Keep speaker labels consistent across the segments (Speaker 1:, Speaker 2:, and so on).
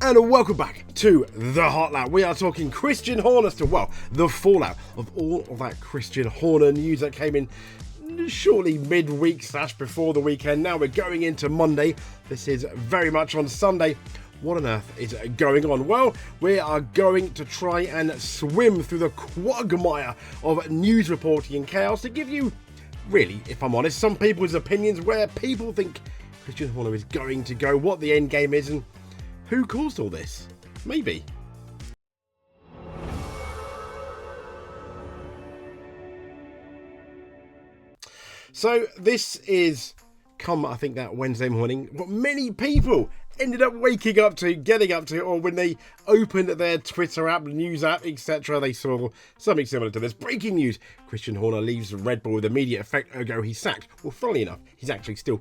Speaker 1: And welcome back to the Hot Lap. We are talking Christian Horner still. Well, the fallout of all of that Christian Horner news that came in shortly midweek / before the weekend. Now we're going into Monday. This is very much on Sunday. What on earth is going on? Well, we are going to try and swim through the quagmire of news reporting and chaos to give you, really, if I'm honest, some people's opinions where people think Christian Horner is going to go, what the end game is, and who caused all this? Maybe. So this is come, I think, that Wednesday morning, what many people ended up waking up to, getting up to, or when they opened their Twitter app, news app, etc., they saw something similar to this. Breaking news: Christian Horner leaves Red Bull with immediate effect, ergo he's sacked. Well, funnily enough, he's actually still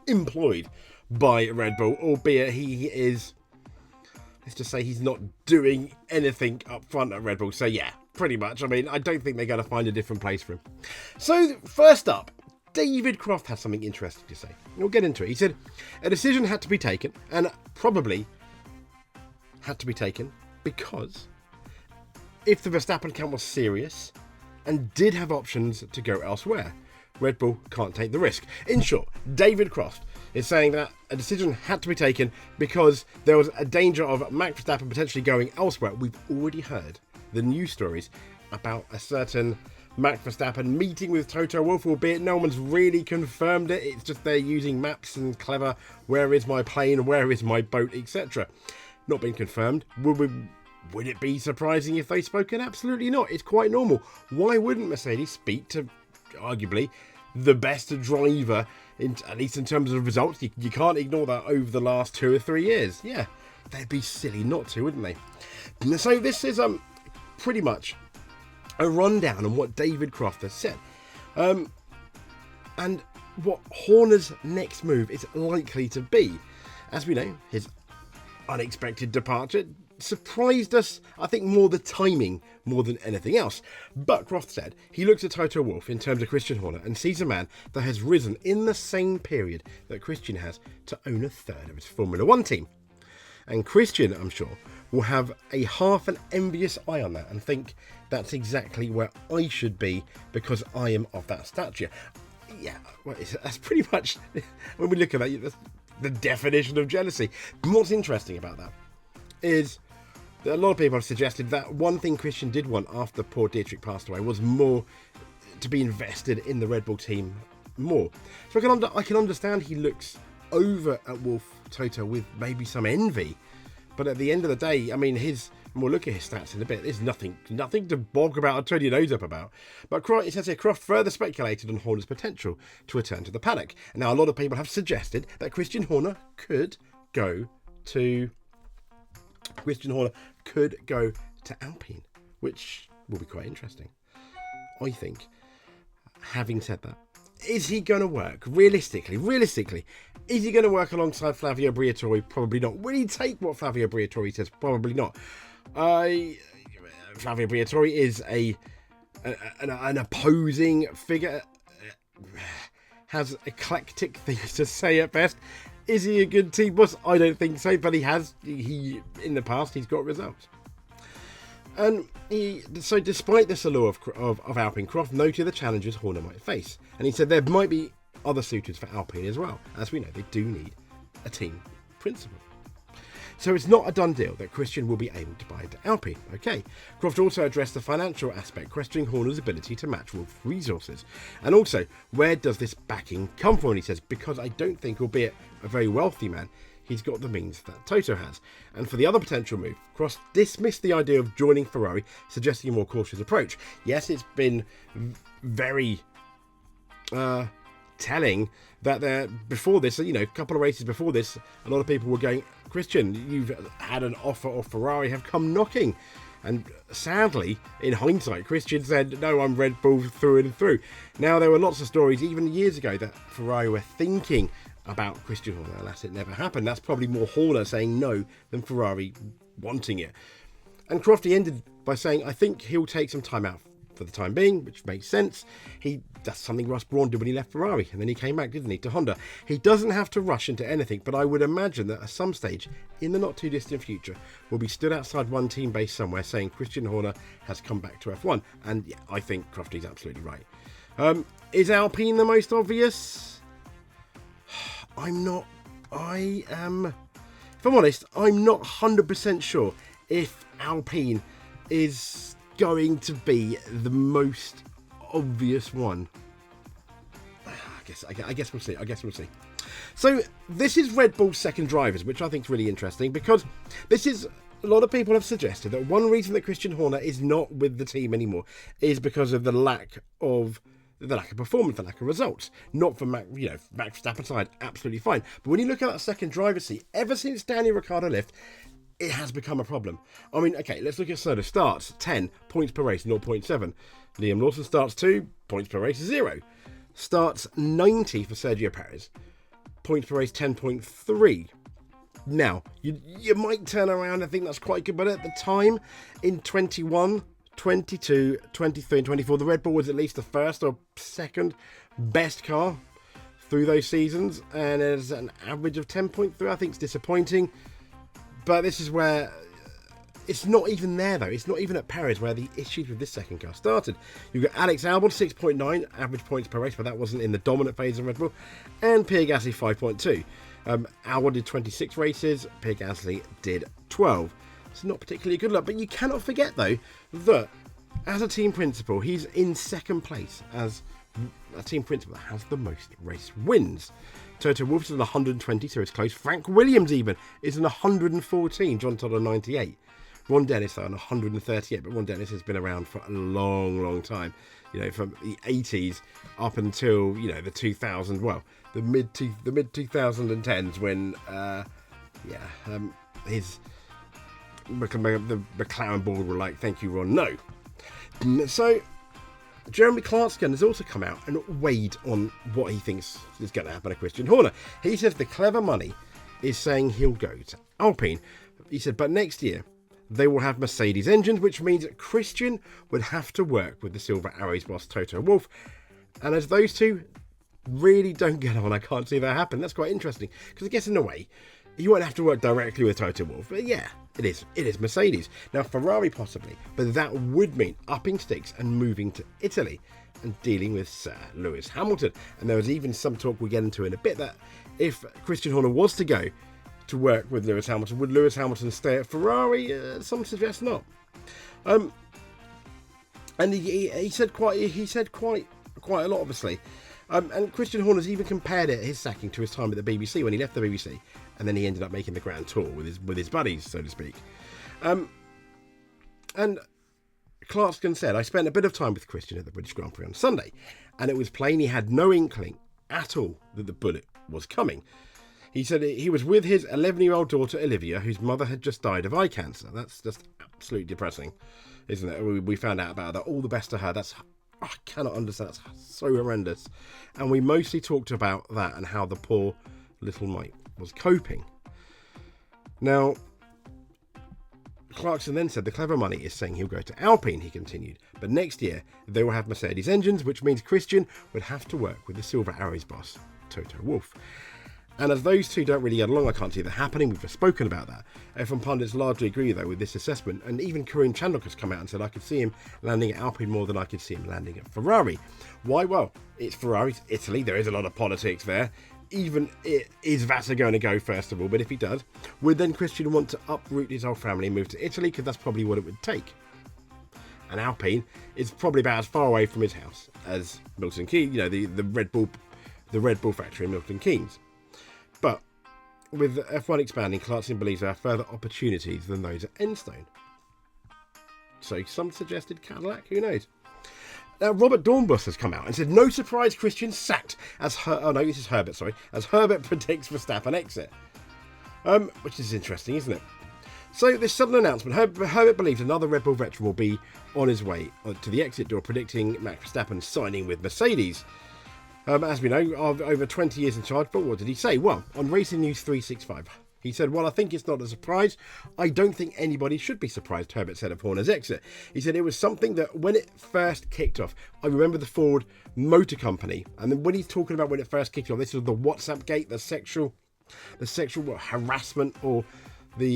Speaker 1: employed by Red Bull, albeit he is, let's just say, he's not doing anything up front at Red Bull. So yeah, pretty much. I mean, I don't think they're going to find a different place for him. So first up, David Croft has something interesting to say. We'll get into it. He said, a decision had to be taken, and probably had to be taken because if the Verstappen count was serious and did have options to go elsewhere, Red Bull can't take the risk. In short, David Croft is saying that a decision had to be taken because there was a danger of Max Verstappen potentially going elsewhere. We've already heard the news stories about a certain Max Verstappen meeting with Toto Wolff, albeit no one's really confirmed it. It's just they're using maps and clever, where is my plane, where is my boat, etc. Not been confirmed. Would it be surprising if they spoken? Absolutely not. It's quite normal. Why wouldn't Mercedes speak to, arguably, the best driver, at least in terms of results? You can't ignore that over the last 2 or 3 years. Yeah, they'd be silly not to, wouldn't they? So this is pretty much a rundown on what David Croft has said, and what Horner's next move is likely to be. As we know, his unexpected departure surprised us, I think, more the timing more than anything else. But Croft said he looks at Toto Wolff in terms of Christian Horner and sees a man that has risen in the same period that Christian has to own a third of his Formula One team. And Christian, I'm sure, will have a half an envious eye on that and think that's exactly where I should be because I am of that stature. Yeah, well, that's pretty much, when we look at that, that's the definition of jealousy. And what's interesting about that is that a lot of people have suggested that one thing Christian did want after poor Dietrich passed away was more to be invested in the Red Bull team more. So I can understand he looks over at Wolff Toto with maybe some envy. But at the end of the day, I mean, we'll look at his stats in a bit. There's nothing to bog about or turn your nose up about. But it says here, Croft further speculated on Horner's potential to return to the paddock. And now a lot of people have suggested that Christian Horner could go to Alpine, which will be quite interesting, I think. Having said that, is he going to work? Realistically, is he going to work alongside Flavio Briatore? Probably not. Will he take what Flavio Briatore says? Probably not. Flavio Briatore is an opposing figure, has eclectic things to say at best. Is he a good team boss? I don't think so, but he in the past he's got results. And so despite this allure of Alpine, Croft noted the challenges Horner might face. And he said there might be other suitors for Alpine as well. As we know, they do need a team principal. So it's not a done deal that Christian will be able to buy into Alpine. Okay. Croft also addressed the financial aspect, questioning Horner's ability to match Wolff resources. And also, where does this backing come from? And he says, because I don't think, albeit a very wealthy man, he's got the means that Toto has. And for the other potential move, Croft dismissed the idea of joining Ferrari, suggesting a more cautious approach. Yes, it's been very telling that before this, a couple of races before this, a lot of people were going, Christian, you've had an offer of Ferrari have come knocking. And sadly, in hindsight, Christian said, no, I'm Red Bull through and through. Now, there were lots of stories, even years ago, that Ferrari were thinking about Christian Horner. Alas, it never happened. That's probably more Horner saying no than Ferrari wanting it. And Crofty ended by saying, I think he'll take some time out for the time being, which makes sense. That's something Ross Brawn did when he left Ferrari, and then he came back, didn't he, to Honda. He doesn't have to rush into anything, but I would imagine that at some stage in the not too distant future, we'll be stood outside one team base somewhere saying Christian Horner has come back to F1. And yeah, I think Crofty's absolutely right. Is Alpine the most obvious? If I'm honest, I'm not 100% sure if Alpine is going to be the most obvious one. I guess we'll see. So this is Red Bull's second drivers, which I think is really interesting, because this is, a lot of people have suggested that one reason that Christian Horner is not with the team anymore is because of the lack of performance, the lack of results. Not for Max Verstappen side, absolutely fine. But when you look at that second driver's seat, ever since Daniel Ricciardo left, it has become a problem. I mean, okay, let's look at Soda. Starts 10, points per race 0.7. Liam Lawson starts 2, points per race 0. Starts 90 for Sergio Perez, points per race 10.3. Now, you might turn around and think that's quite good, but at the time, in 21, 22, 23 and 24, the Red Bull was at least the first or second best car through those seasons, and there's an average of 10.3. I think it's disappointing, but this is where it's not even there, though. It's not even at Perez where the issues with this second car started. You've got Alex Albon, 6.9 average points per race, but that wasn't in the dominant phase of Red Bull, and Pierre Gasly, 5.2. Albon did 26 races, Pierre Gasly did 12. It's not particularly good luck, but you cannot forget, though, that as a team principal, he's in second place as a team principal that has the most race wins. Toto Wolff's on 120, so it's close. Frank Williams even is on 114. John Todd on 98. Ron Dennis on 138, but Ron Dennis has been around for a long, long time. From the 80s up until the 2000s. Well, the mid 2010s when his the McLaren board were like, "Thank you, Ron." No. So Jeremy Clarkson has also come out and weighed on what he thinks is going to happen to Christian Horner. He says the clever money is saying he'll go to Alpine. He said, but next year they will have Mercedes engines, which means that Christian would have to work with the Silver Arrows boss Toto Wolff. And as those two really don't get on, I can't see that happen. That's quite interesting, because I guess in a way you won't have to work directly with Toto Wolff, but yeah, it is Mercedes. Now, Ferrari possibly, but that would mean upping stakes and moving to Italy and dealing with Sir Lewis Hamilton. And there was even some talk we'll get into in a bit that if Christian Horner was to go to work with Lewis Hamilton, would Lewis Hamilton stay at Ferrari? Some suggest not. And he said quite a lot, obviously. And Christian Horner's even compared his sacking to his time at the BBC when he left the BBC, and then he ended up making the Grand Tour with his buddies, so to speak. And Clarkson said, I spent a bit of time with Christian at the British Grand Prix on Sunday, and it was plain he had no inkling at all that the bullet was coming. He said he was with his 11-year-old daughter, Olivia, whose mother had just died of eye cancer. That's just absolutely depressing, isn't it? We found out about that. All the best to her. I cannot understand. That's so horrendous. And we mostly talked about that and how the poor little mite was coping. Now, Clarkson then said the clever money is saying he'll go to Alpine, he continued. But next year, they will have Mercedes engines, which means Christian would have to work with the Silver Arrows boss, Toto Wolff. And as those two don't really get along, I can't see that happening. We've just spoken about that. F1 pundits largely agree, though, with this assessment. And even Karun Chandhok has come out and said, I could see him landing at Alpine more than I could see him landing at Ferrari. Why? Well, it's Ferrari, it's Italy. There is a lot of politics there. Even is Vassar going to go, first of all? But if he does, would then Christian want to uproot his whole family and move to Italy? Because that's probably what it would take. And Alpine is probably about as far away from his house as Milton Keynes, the Red Bull factory in Milton Keynes. But with F1 expanding, Clarkson believes there are further opportunities than those at Enstone. So some suggested Cadillac, who knows? Now, Robert Dornbus has come out and said, no surprise, Christian sacked as Herbert predicts Verstappen exit. Which is interesting, isn't it? So this sudden announcement, Herbert believes another Red Bull veteran will be on his way to the exit door, predicting Max Verstappen signing with Mercedes. As we know, of over 20 years in charge, but what did he say? Well, on Racing News 365, He said, "Well, I think it's not a surprise. I don't think anybody should be surprised," Herbert said of Horner's exit. He said, "It was something that when it first kicked off, I remember the Ford Motor Company." And then when he's talking about when it first kicked off, this was the WhatsApp gate, the sexual harassment, or the,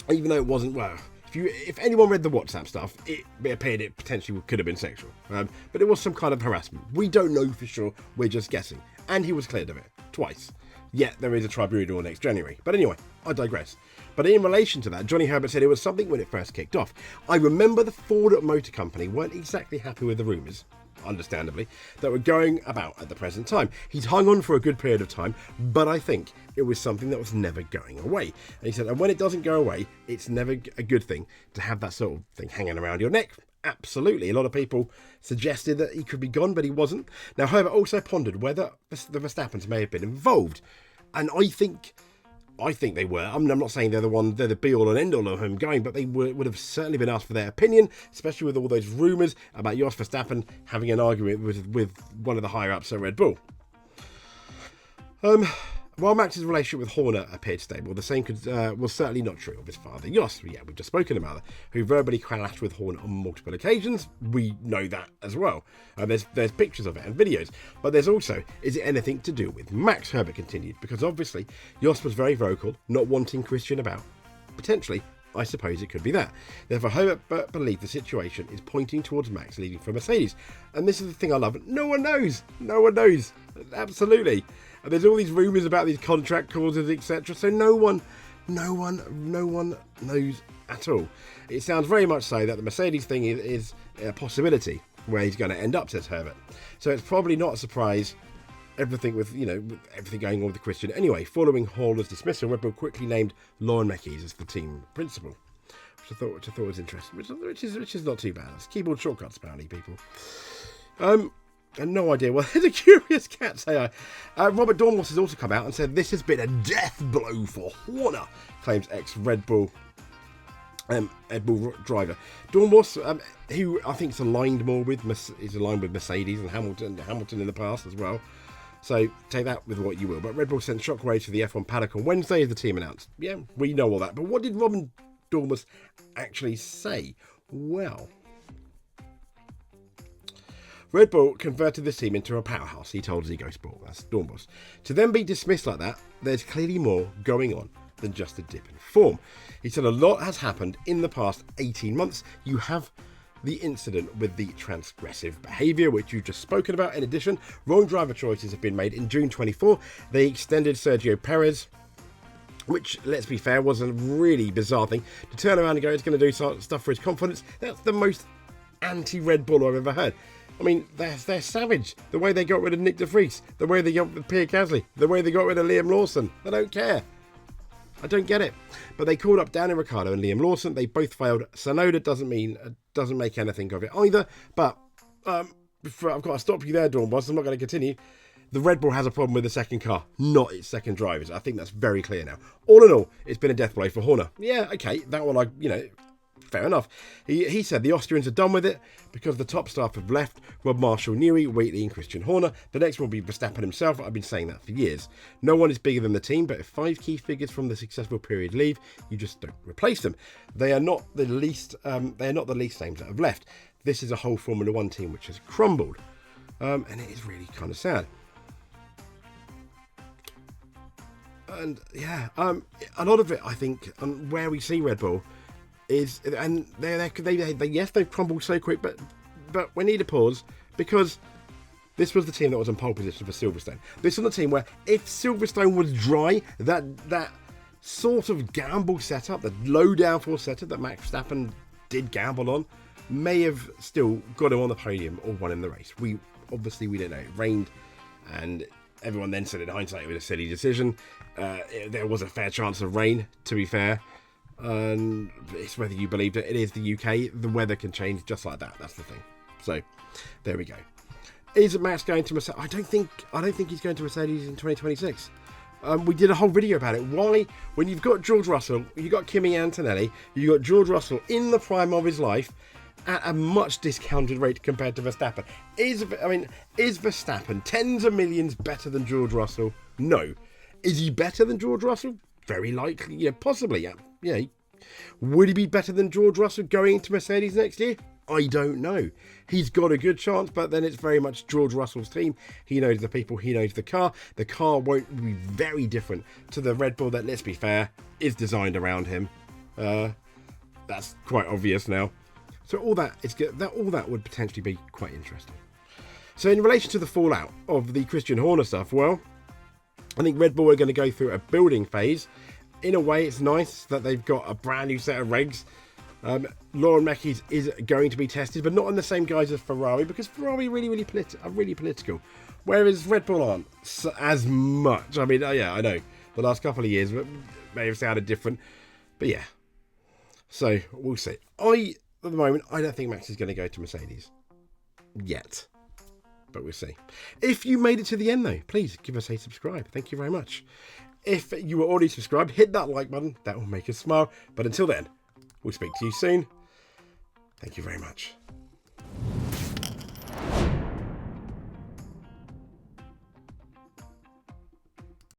Speaker 1: even though it wasn't, well, if anyone read the WhatsApp stuff, it appeared it potentially could have been sexual. But it was some kind of harassment. We don't know for sure. We're just guessing. And he was cleared of it twice. Yet there is a tribunal next January. But anyway, I digress. But in relation to that, Johnny Herbert said it was something when it first kicked off. "I remember the Ford Motor Company weren't exactly happy with the rumours, understandably, that were going about at the present time. He's hung on for a good period of time, but I think it was something that was never going away." And he said, "And when it doesn't go away, it's never a good thing to have that sort of thing hanging around your neck." Absolutely. A lot of people suggested that he could be gone, but he wasn't. Now, Herbert also pondered whether the Verstappens may have been involved. And I think they were. I mean, I'm not saying they're the be-all and end-all of him going, but they would have certainly been asked for their opinion, especially with all those rumours about Jos Verstappen having an argument with one of the higher-ups at Red Bull. While Max's relationship with Horner appeared stable, the same was certainly not true of his father, Jos. Yeah, we've just spoken about that, who verbally clashed with Horner on multiple occasions. We know that as well. There's pictures of it and videos. But there's also, is it anything to do with Max? Herbert continued, because obviously Jos was very vocal, not wanting Christian about. Potentially, I suppose it could be that. Therefore, Herbert believed the situation is pointing towards Max leaving for Mercedes. And this is the thing I love. No one knows. No one knows. Absolutely. And there's all these rumours about these contract clauses, etc. So no one knows at all. It sounds very much so that the Mercedes thing is a possibility where he's going to end up, says Herbert. So it's probably not a surprise. Everything with everything going on with the Christian. Anyway, following Horner's dismissal, Red Bull quickly named Lauren Mekes as the team principal, which I thought was interesting. Which is not too bad. It's keyboard shortcuts, apparently, people. And no idea. Well, there's a curious cat, say I. Robert Dornbos has also come out and said this has been a death blow for Horner, claims ex-Red Bull driver. Dornbos, who I think is aligned with Mercedes and Hamilton in the past as well. So take that with what you will. But Red Bull sent shockwaves to the F1 paddock on Wednesday, as the team announced. Yeah, we know all that. But what did Robin Dornbos actually say? Well, Red Bull converted this team into a powerhouse, he told Zego Sport, that's Dornbos. To then be dismissed like that, there's clearly more going on than just a dip in form. He said a lot has happened in the past 18 months. You have the incident with the transgressive behaviour, which you've just spoken about. In addition, wrong driver choices have been made. In June 24, they extended Sergio Perez, which, let's be fair, was a really bizarre thing. To turn around and go, it's going to do stuff for his confidence. That's the most anti-Red Bull I've ever heard. I mean, they're savage. The way they got rid of Nick de Vries, the way they got rid of Pierre Gasly, the way they got rid of Liam Lawson. They don't care. I don't get it. But they called up Daniel Ricciardo and Liam Lawson. They both failed. Sonoda doesn't make anything of it either. But I've got to stop you there, Dornbos. I'm not going to continue. The Red Bull has a problem with the second car, not its second drivers. I think that's very clear now. All in all, it's been a death blow for Horner. Yeah, okay, that one, fair enough. He said the Austrians are done with it because the top staff have left. Rob Marshall, Newey, Wheatley and Christian Horner. The next will be Verstappen himself. I've been saying that for years. No one is bigger than the team, but if 5 key figures from the successful period leave, you just don't replace them. They are not the least names that have left. This is a whole Formula 1 team which has crumbled. And it is really kind of sad. And yeah, a lot of it, I think, where we see Red Bull is, and they've crumbled so quick, but we need a pause, because this was the team that was in pole position for Silverstone. This was the team where if Silverstone was dry, that sort of gamble setup, the low downforce setup that Max Verstappen did gamble on, may have still got him on the podium or won in the race. We don't know. It rained, and everyone then said in hindsight it was a silly decision. There was a fair chance of rain, to be fair. And it's whether you believe that it is the UK. The weather can change just like that. That's the thing. So there we go. Is Max going to Mercedes? I don't think he's going to Mercedes in 2026. We did a whole video about it. Why, when you've got George Russell, you've got Kimi Antonelli, you've got George Russell in the prime of his life at a much discounted rate compared to Verstappen. Is Verstappen tens of millions better than George Russell? No. Is he better than George Russell? very likely, yeah, possibly, yeah. Would he be better than George Russell going into Mercedes next year? I don't know. He's got a good chance, but then it's very much George Russell's team. He knows the people, he knows the car. The car won't be very different to the Red Bull that, let's be fair, is designed around him. That's quite obvious now. So all that would potentially be quite interesting. So in relation to the fallout of the Christian Horner stuff, well, I think Red Bull are going to go through a building phase. In a way, it's nice that they've got a brand new set of regs. Lauren Mechie's is going to be tested, but not on the same guise as Ferrari, because Ferrari are really political, whereas Red Bull aren't as much. I mean, yeah, I know the last couple of years may have sounded different, but yeah. So we'll see. At the moment, I don't think Max is going to go to Mercedes yet, but we'll see. If you made it to the end, though, please give us a subscribe. Thank you very much. If you were already subscribed, hit that like button. That will make us smile. But until then, we'll speak to you soon. Thank you very much.